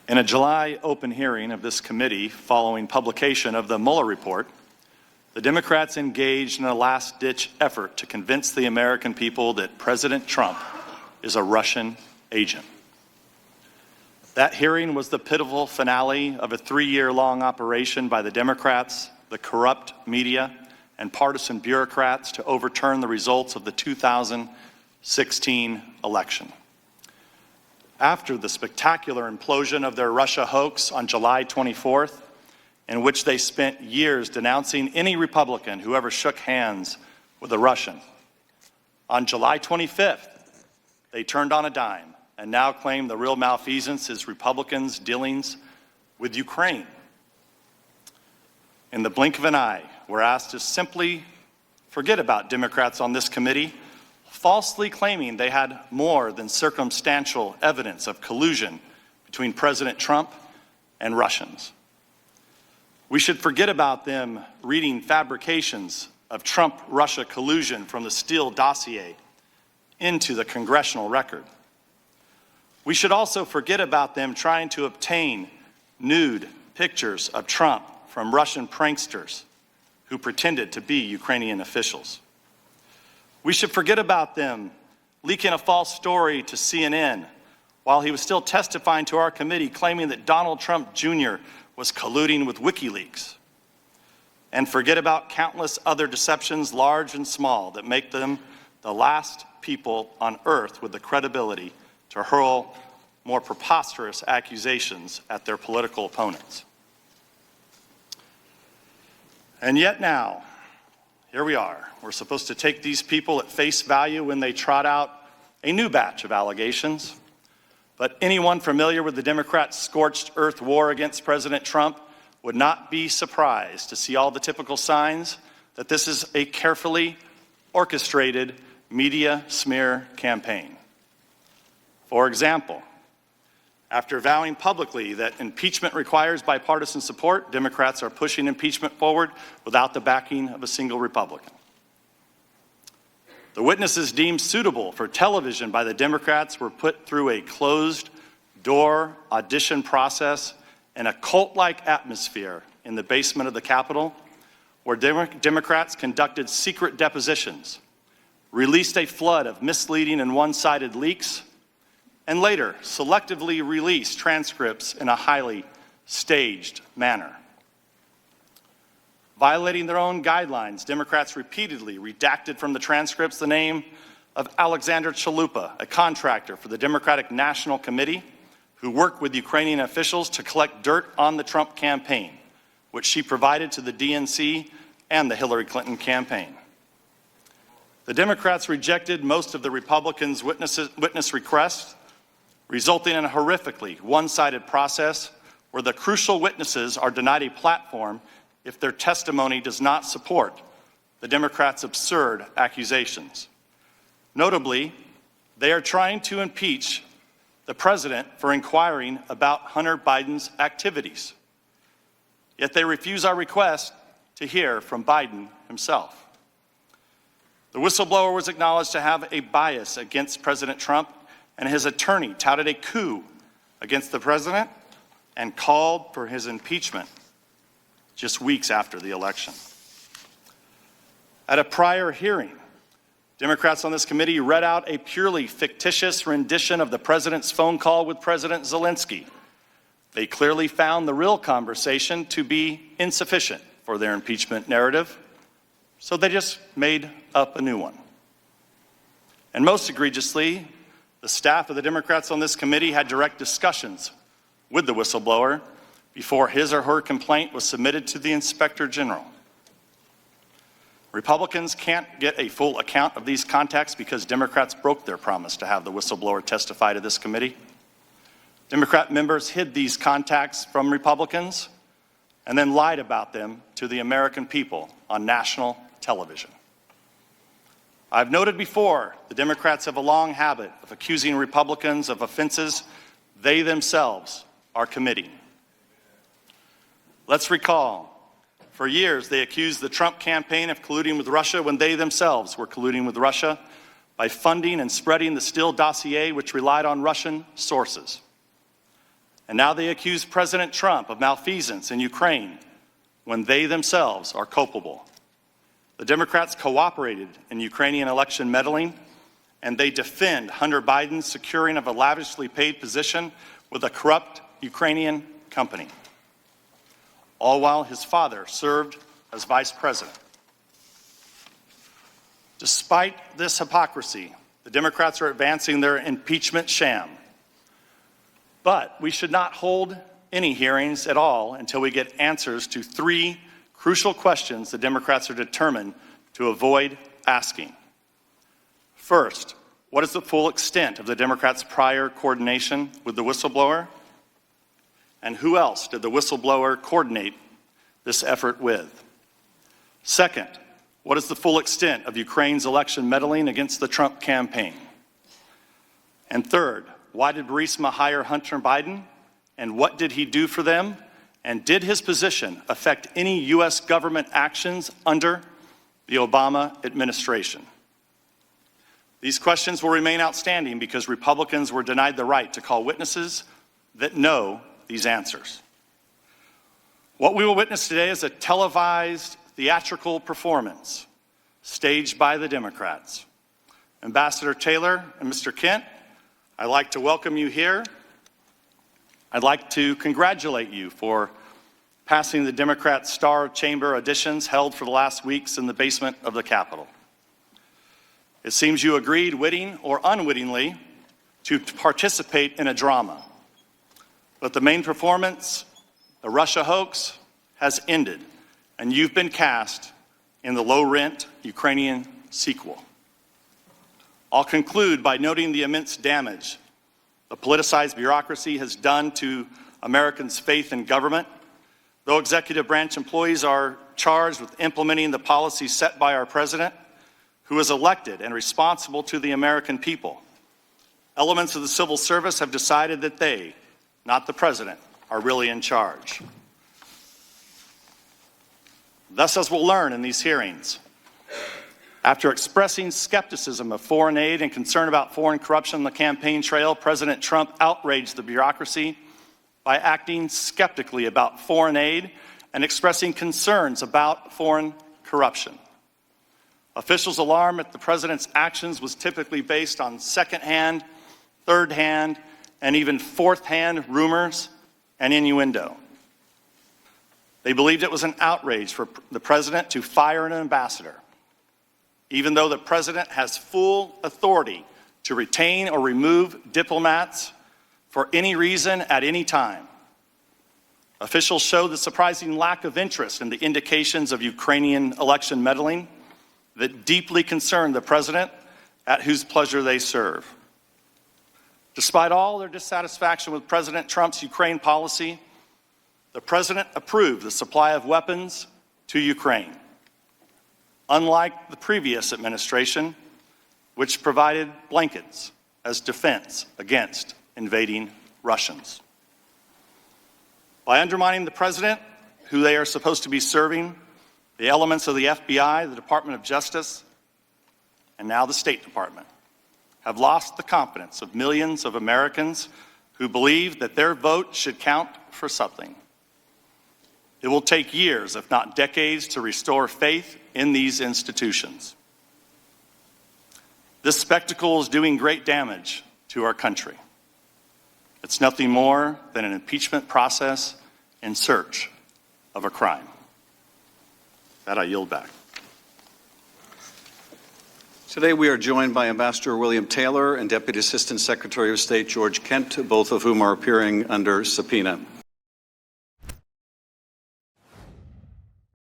In a July open hearing of this committee following publication of the Mueller report, the Democrats engaged in a last-ditch effort to convince the American people that President Trump is a Russian agent. That hearing was the pivotal finale of a 3-year-long operation by the Democrats, the corrupt media, and partisan bureaucrats to overturn the results of the 2016 election. After the spectacular implosion of their Russia hoax on July 24th, in which they spent years denouncing any Republican who ever shook hands with a Russian, on July 25th, they turned on a dime and now claim the real malfeasance is Republicans' dealings with Ukraine. In the blink of an eye, we're asked to simply forget about Democrats on this committee, falsely claiming they had more than circumstantial evidence of collusion between President Trump and Russians. We should forget about them reading fabrications of Trump-Russia collusion from the Steele dossier into the congressional record. We should also forget about them trying to obtain nude pictures of Trump from Russian pranksters who pretended to be Ukrainian officials. We should forget about them leaking a false story to CNN while he was still testifying to our committee, claiming that Donald Trump Jr. was colluding with WikiLeaks. And forget about countless other deceptions, large and small, that make them the last people on earth with the credibility to hurl more preposterous accusations at their political opponents. And yet now, here we are. We're supposed to take these people at face value when they trot out a new batch of allegations. But anyone familiar with the Democrats' scorched earth war against President Trump would not be surprised to see all the typical signs that this is a carefully orchestrated media smear campaign. For example, after vowing publicly that impeachment requires bipartisan support, Democrats are pushing impeachment forward without the backing of a single Republican. The witnesses deemed suitable for television by the Democrats were put through a closed-door audition process in a cult-like atmosphere in the basement of the Capitol, where Democrats conducted secret depositions, released a flood of misleading and one-sided leaks, and later selectively released transcripts in a highly staged manner. Violating their own guidelines, Democrats repeatedly redacted from the transcripts the name of Alexander Chalupa, a contractor for the Democratic National Committee who worked with Ukrainian officials to collect dirt on the Trump campaign, which she provided to the DNC and the Hillary Clinton campaign. The Democrats rejected most of the Republicans' witness requests, resulting in a horrifically one-sided process where the crucial witnesses are denied a platform if their testimony does not support the Democrats' absurd accusations. Notably, they are trying to impeach the president for inquiring about Hunter Biden's activities. Yet they refuse our request to hear from Biden himself. The whistleblower was acknowledged to have a bias against President Trump, and his attorney touted a coup against the president and called for his impeachment just weeks after the election. At a prior hearing, Democrats on this committee read out a purely fictitious rendition of the president's phone call with President Zelensky. They clearly found the real conversation to be insufficient for their impeachment narrative, so they just made up a new one. And most egregiously, the staff of the Democrats on this committee had direct discussions with the whistleblower before his or her complaint was submitted to the Inspector General. Republicans can't get a full account of these contacts because Democrats broke their promise to have the whistleblower testify to this committee. Democrat members hid these contacts from Republicans and then lied about them to the American people on national television. I've noted before, the Democrats have a long habit of accusing Republicans of offenses they themselves are committing. Let's recall, for years they accused the Trump campaign of colluding with Russia when they themselves were colluding with Russia by funding and spreading the Steele dossier, which relied on Russian sources. And now they accuse President Trump of malfeasance in Ukraine when they themselves are culpable. The Democrats cooperated in Ukrainian election meddling, and they defend Hunter Biden's securing of a lavishly paid position with a corrupt Ukrainian company, all while his father served as vice president. Despite this hypocrisy, the Democrats are advancing their impeachment sham. But we should not hold any hearings at all until we get answers to three crucial questions the Democrats are determined to avoid asking. First, what is the full extent of the Democrats' prior coordination with the whistleblower? And who else did the whistleblower coordinate this effort with? Second, what is the full extent of Ukraine's election meddling against the Trump campaign? And third, why did Burisma hire Hunter Biden? And what did he do for them? And did his position affect any U.S. government actions under the Obama administration? These questions will remain outstanding because Republicans were denied the right to call witnesses that know these answers. What we will witness today is a televised theatrical performance staged by the Democrats. Ambassador Taylor and Mr. Kent, I'd like to welcome you here. I'd like to congratulate you for passing the Democrat Star Chamber auditions held for the last weeks in the basement of the Capitol. It seems you agreed, witting or unwittingly, to participate in a drama. But the main performance, the Russia hoax, has ended, and you've been cast in the low-rent Ukrainian sequel. I'll conclude by noting the immense damage the politicized bureaucracy has done to Americans' faith in government. Though executive branch employees are charged with implementing the policies set by our president, who is elected and responsible to the American people, elements of the civil service have decided that they, not the president, are really in charge. Thus, as we'll learn in these hearings, after expressing skepticism of foreign aid and concern about foreign corruption on the campaign trail, President Trump outraged the bureaucracy by acting skeptically about foreign aid and expressing concerns about foreign corruption. Officials' alarm at the president's actions was typically based on second-hand, third-hand, and even fourth-hand rumors and innuendo. They believed it was an outrage for the president to fire an ambassador, even though the president has full authority to retain or remove diplomats for any reason at any time. Officials showed the surprising lack of interest in the indications of Ukrainian election meddling that deeply concerned the president, at whose pleasure they serve. Despite all their dissatisfaction with President Trump's Ukraine policy, the president approved the supply of weapons to Ukraine, unlike the previous administration, which provided blankets as defense against invading Russians. By undermining the president, who they are supposed to be serving, the elements of the FBI, the Department of Justice, and now the State Department have lost the confidence of millions of Americans who believe that their vote should count for something. It will take years, if not decades, to restore faith in these institutions. This spectacle is doing great damage to our country. It's nothing more than an impeachment process in search of a crime. That I yield back. Today we are joined by Ambassador William Taylor and Deputy Assistant Secretary of State George Kent, both of whom are appearing under subpoena.